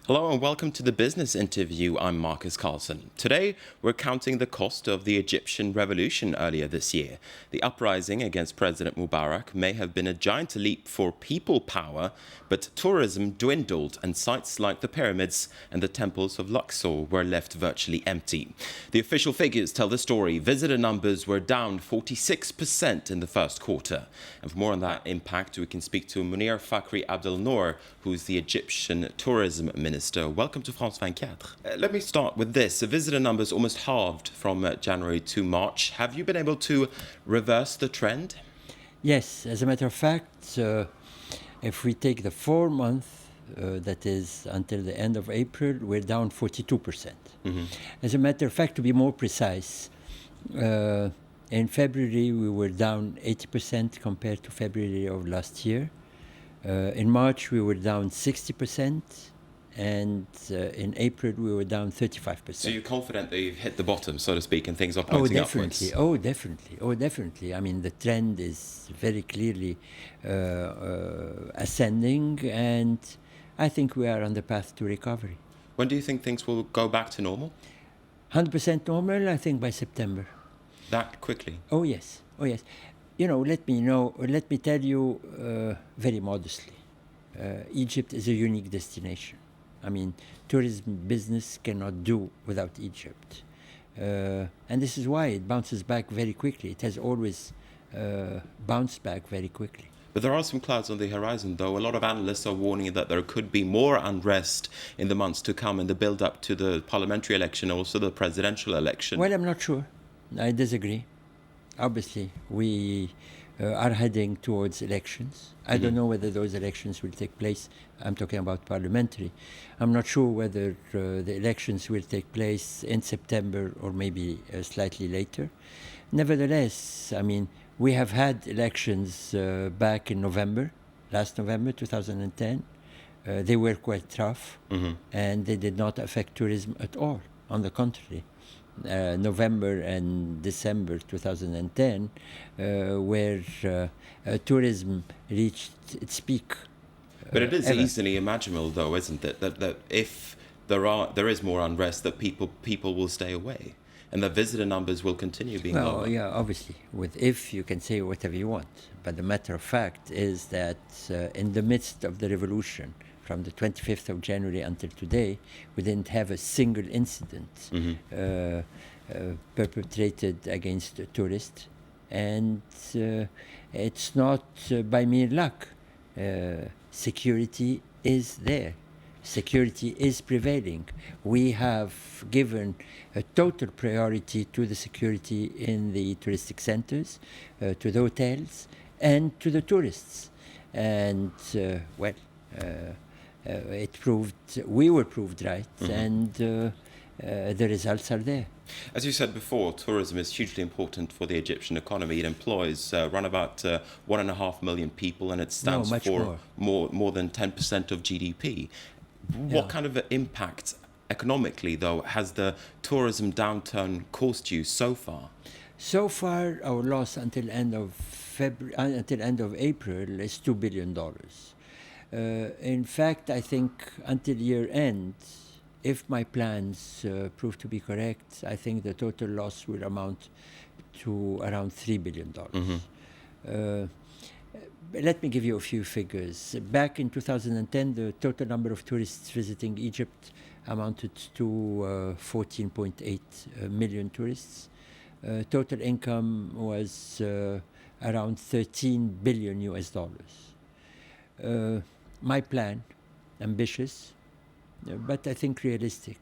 Hello and welcome to the business interview. I'm Marcus Carlson. Today, we're counting the cost of the Egyptian revolution earlier this year. The uprising against President Mubarak may have been a giant leap for people power, but tourism dwindled and sites like the pyramids and the temples of Luxor were left virtually empty. The official figures tell the story. Visitor numbers were down 46% in the first quarter. And for more on that impact, we can speak to Munir Fakhri Abdel Noor, who's the Egyptian tourism minister. Welcome to France 24. Let me start with this. The visitor numbers almost halved from January to March. Have you been able to reverse the trend? Yes, as a matter of fact, if we take the 4 month, that is until the end of April, we're down 42%. As a matter of fact, to be more precise, in February we were down 80% compared to February of last year. In March we were down 60%, and in April we were down 35%. So you're confident that you've hit the bottom, so to speak, and things are pointing upwards? Oh, definitely. I mean, the trend is very clearly ascending, and I think we are on the path to recovery. When do you think things will go back to normal? 100% normal, I think, by September. That quickly? Oh, yes. Let me tell you very modestly, Egypt is a unique destination. I mean, tourism business cannot do without Egypt. And this is why it bounces back very quickly. It has always bounced back very quickly. But there are some clouds on the horizon, though. A lot of analysts are warning that there could be more unrest in the months to come in the build-up to the parliamentary election, also the presidential election. Well, I'm not sure. I disagree. Obviously, we are heading towards elections. I don't know whether those elections will take place. I'm talking about parliamentary. I'm not sure whether the elections will take place in September or maybe slightly later. Nevertheless, I mean, we have had elections back in last November 2010. They were quite tough, and they did not affect tourism at all. On the contrary. November and December 2010, where tourism reached its peak. But it is ever. easily imaginable, though, isn't it, that if there is more unrest, that people will stay away, and that visitor numbers will continue being lower. Well, yeah, obviously, with if you can say whatever you want, but the matter of fact is that in the midst of the revolution, from the 25th of January until today, we didn't have a single incident perpetrated against a tourist. And it's not by mere luck. Security is there. Security is prevailing. We have given a total priority to the security in the touristic centers, to the hotels, and to the tourists. And, we were proved right, and the results are there. As you said before, tourism is hugely important for the Egyptian economy. It employs around about 1.5 million people, and it stands for more than 10% of GDP. Yeah. What kind of impact economically, though, has the tourism downturn caused you so far? So far, our loss until end of April is $2 billion. In fact, I think until year end, if my plans prove to be correct, I think the total loss will amount to around $3 billion. Let me give you a few figures. Back in 2010, the total number of tourists visiting Egypt amounted to 14.8 million tourists. Total income was around $13 billion US. My plan, ambitious, but I think realistic,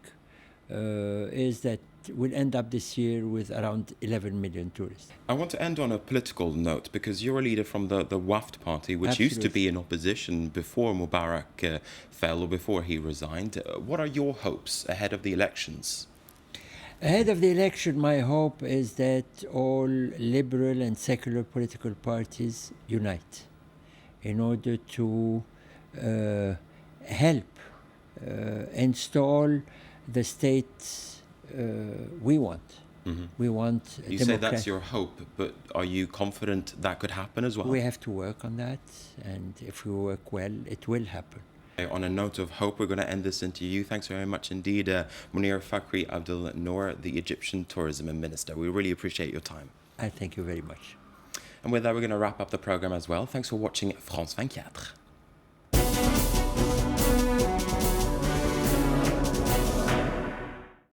is that we'll end up this year with around 11 million tourists. I want to end on a political note, because you're a leader from the Waft party, which Absolutely. used to be in opposition before Mubarak fell or before he resigned. What are your hopes ahead of the elections? Ahead of the election, my hope is that all liberal and secular political parties unite in order to help install the state we want. We want You say that's your hope, but are you confident that could happen as well? We have to work on that, and if we work well, it will happen. On a note of hope, we're going to end this interview. Thanks very much indeed, Munir Fakhri Abdul Noor, the Egyptian Tourism Minister. We really appreciate your time. I thank you very much. And with that, we're going to wrap up the program as well. Thanks for watching France 24.